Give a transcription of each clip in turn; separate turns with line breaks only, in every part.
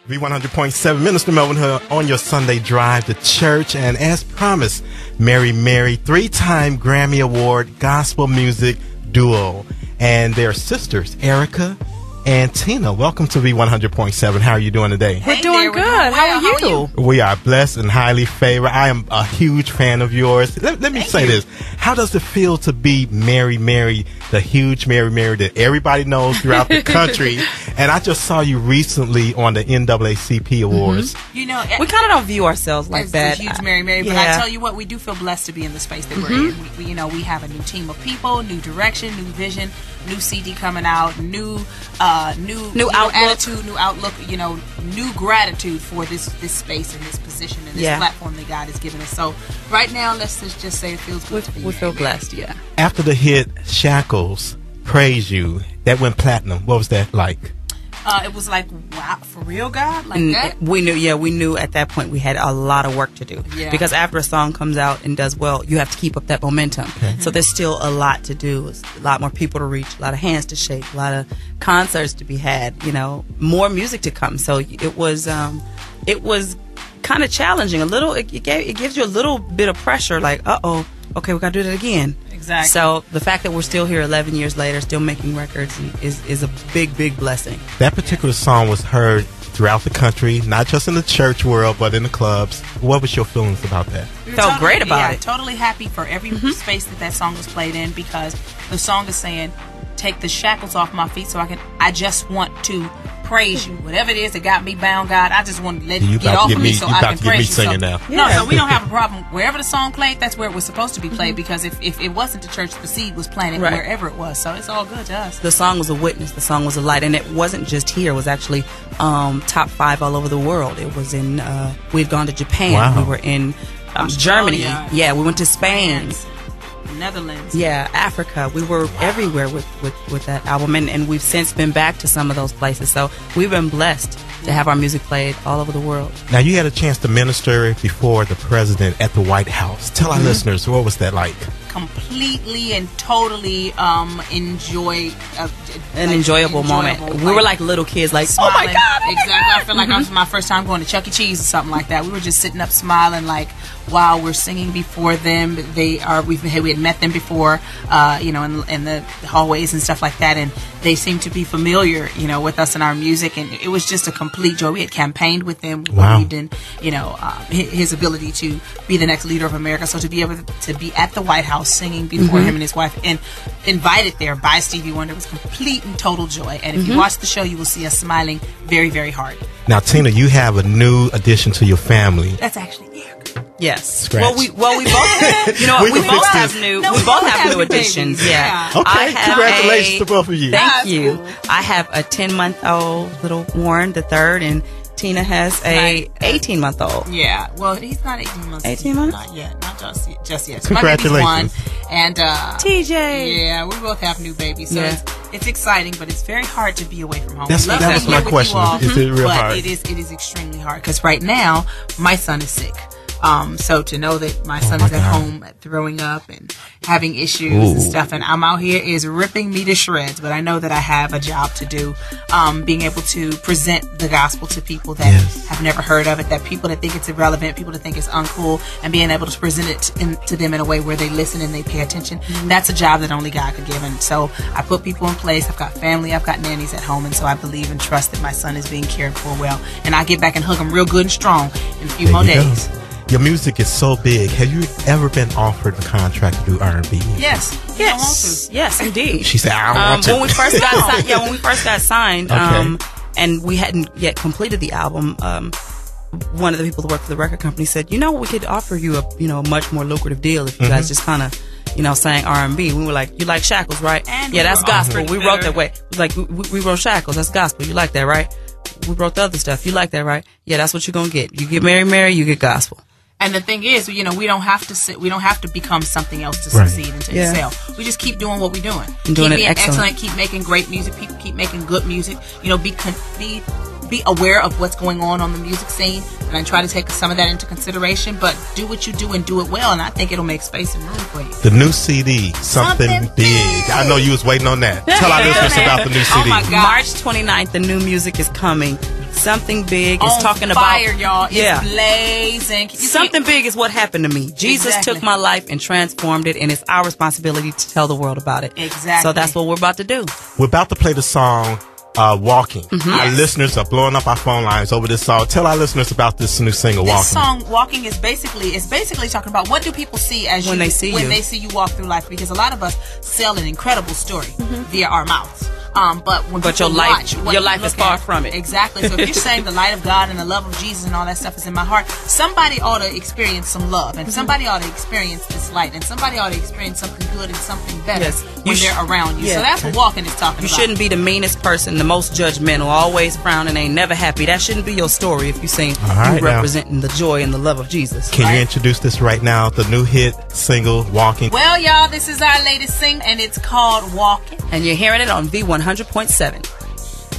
V100.7, Minister Melvin here on your Sunday drive to church. And as promised, Mary, 3-time Grammy Award gospel music duo. And their sisters, Erica and Tina. Welcome to V100.7. How are you doing today?
We're doing good. How are you?
We are blessed and highly favored. I am a huge fan of yours. Let me say this. How does it feel to be Mary, the huge Mary that everybody knows throughout the country? And I just saw you recently on the NAACP Awards.
Mm-hmm. You know, we kind of don't view ourselves like that.
Huge Mary, but I tell you what, we do feel blessed to be in the space that we're in. We have a new team of people, new direction, new vision, new CD coming out, new attitude, new outlook, new gratitude for this space and this position and this platform that God has given us. So right now, let's just say it feels good to be.
We feel blessed, yeah.
After the hit Shackles, Praise You, that went platinum. What was that like?
It was like, wow, for real, God? Like that?
We knew at that point we had a lot of work to do. Yeah. Because after a song comes out and does well, you have to keep up that momentum. Okay. So there's still a lot to do. There's a lot more people to reach, a lot of hands to shake, a lot of concerts to be had, more music to come. So it was kind of challenging. A little, it gives you a little bit of pressure, like, okay, we got to do that again.
Exactly.
So the fact that we're still here 11 years later, still making records, is a big blessing.
That particular song was heard throughout the country, not just in the church world, but in the clubs. What was your feelings about that?
Felt great about it.
Totally happy for every space that song was played in, because the song is saying, take the shackles off my feet so I just want to praise you. Whatever it is that got me bound, God, I just want to let you get off of me so I can praise you.
Singing now.
No, we don't have a problem. Wherever the song played, that's where it was supposed to be played, because if it wasn't the church, the seed was planted wherever it was. So it's all good to us.
The song was a witness. The song was a light. And it wasn't just here. It was actually top 5 all over the world. It was in, we'd gone to Japan.
Wow.
We were in Germany. Yeah, we went to Spain.
Netherlands.
Yeah, Africa. We were everywhere with that album, and we've since been back to some of those places. So we've been blessed to have our music played all over the world.
Now, you had a chance to minister before the president at the White House. Tell our listeners, what was that like?
Completely and totally
enjoyable moment. We were like little kids, like, smiling. Oh my God!
Exactly. I feel like it was my first time going to Chuck E. Cheese or something like that. We were just sitting up smiling, like, while we're singing before them. We had met them before, in the hallways and stuff like that, and they seemed to be familiar, with us and our music, and it was just a complete joy. We had campaigned with them. We believed in, his ability to be the next leader of America. So to be able to be at the White House singing before him and his wife, and invited there by Stevie Wonder, was complete and total joy. And if you watch the show, you will see us smiling very, very hard.
Now, Tina, you have a new addition to your family.
That's actually Erica.
Yes.
Scratch.
We both have new additions. Yeah.
Okay. Congratulations to both of you.
Thank you. I have a 10-month-old little Warren the third, and Tina has a 18-month-old.
Yeah. Well, he's not 18 months.
18 months?
Not yet. Not just yet. So
congratulations.
And
TJ.
Yeah, we both have new babies, so it's exciting, but it's very hard to be away from home.
That was my question. Is it real hard?
It is extremely hard, because right now my son is sick. So to know that my son is at home throwing up and having issues and stuff, and I'm out here is ripping me to shreds, but I know that I have a job to do, being able to present the gospel to people that have never heard of it, that people that think it's irrelevant, people that think it's uncool, and being able to present it to them in a way where they listen and they pay attention. That's a job that only God could give. And so I put people in place. I've got family, I've got nannies at home, and so I believe and trust that my son is being cared for well, and I'll get back and hug him real good and strong in a few more days.
Your music is so big. Have you ever been offered a contract to do R&B?
Yes,
indeed.
She said, "I don't want to."
When we first got signed, and we hadn't yet completed the album, one of the people that worked for the record company said, we could offer you a much more lucrative deal if you guys just kind of sang R&B. We were like, you like Shackles, right?
And
that's gospel. We wrote that way. It was like, we wrote Shackles. That's gospel. You like that, right? We wrote the other stuff. You like that, right? Yeah, that's what you're gonna get. You get Mary, you get gospel.
And the thing is, we don't have to become something else to succeed and to excel. We just keep doing what we're doing. Keep being excellent. Keep making great music. Keep making good music. Be aware of what's going on the music scene, and I try to take some of that into consideration. But do what you do and do it well, and I think it'll make space and room for you.
The new CD, something big. I know you was waiting on that. Tell our listeners about the new CD.
Oh my God.
March 29th, the new music is coming. Something Big is
on
talking
fire,
about
y'all. It's blazing.
Something big is what happened to me. Jesus took my life and transformed it, and it's our responsibility to tell the world about it.
Exactly.
So that's what we're about to do.
We're about to play the song Walking. Our listeners are blowing up our phone lines over this song. Tell our listeners about this new single, Walking.
This song, Walking, is basically talking about what do people see as
when they see
you walk through life, because a lot of us sell an incredible story via our mouths. But
your life is far from it.
Exactly. So if you're saying the light of God and the love of Jesus and all that stuff is in my heart, somebody ought to experience some love, and somebody ought to experience this light, and somebody ought to experience something good and something better when they're around you. So that's what Walking is talking about.
You shouldn't be the meanest person, the most judgmental, always frowning, ain't never happy. That shouldn't be your story if you sing you representing the joy and the love of Jesus.
Can you introduce this right now, the new hit single, Walking?
Well, y'all, this is our latest single, and it's called Walking.
And you're hearing it on V100.7.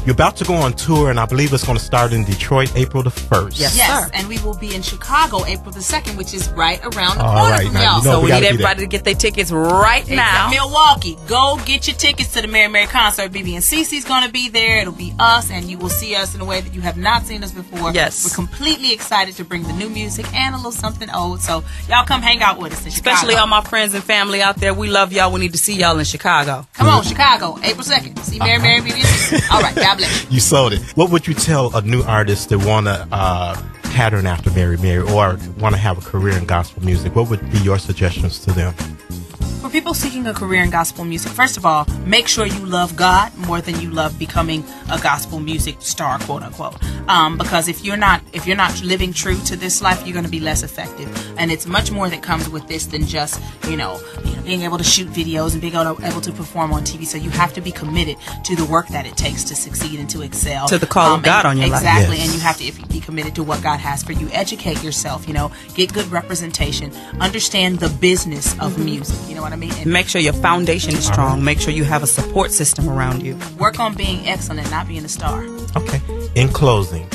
You're about to go on tour, and I believe it's going to start in Detroit April the 1st.
Yes,
sir.
And we will be in Chicago April the 2nd, which is right around the corner from y'all.
So we need everybody to get their tickets right now.
Milwaukee, go get your tickets to the Mary Mary concert. BB and Cece's going to be there. It'll be us, and you will see us in a way that you have not seen us before.
Yes.
We're completely excited to bring the new music and a little something old. So y'all come hang out with us in Chicago.
Especially all my friends and family out there. We love y'all. We need to see y'all in Chicago.
Come on, Chicago, April 2nd. See Mary Mary, BB and Cece. All right, God bless you.
You sold it. What would you tell a new artist that want to pattern after Mary Mary or want to have a career in gospel music? What would be your suggestions to them?
For people seeking a career in gospel music, first of all, make sure you love God more than you love becoming a gospel music star, quote unquote. Because if you're not living true to this life, you're going to be less effective. And it's much more that comes with this than just being able to shoot videos and being able to perform on TV. So you have to be committed to the work that it takes to succeed and to excel.
To the call of God on your life.
Exactly.
Yes.
And you have to be committed to what God has for you. Educate yourself. Get good representation. Understand the business of music. You know what I mean? And
make sure your foundation is strong. Make sure you have a support system around you.
Work on being excellent, not being a star.
Okay. In closing,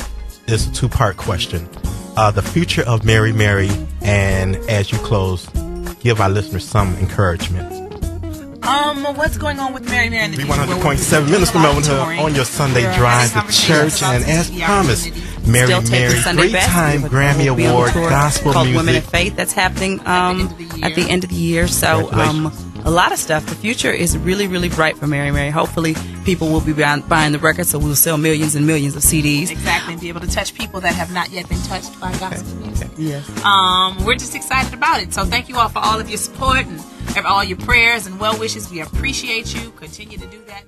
it's a two-part question. The future of Mary Mary, and as you close, give our listeners some encouragement.
What's going on with Mary Mary in the future?
V100.7, Minister Melvin here on your Sunday drive to church, and as promised, Mary Mary, 3-time Grammy Award, gospel
called
music.
Women in Faith. That's happening at the end of the year. So a lot of stuff. The future is really, really bright for Mary Mary. Hopefully, people will be buying the records, so we'll sell millions and millions of CDs.
Exactly, and be able to touch people that have not yet been touched by gospel music.
Yes.
We're just excited about it. So thank you all for all of your support and all your prayers and well wishes. We appreciate you. Continue to do that.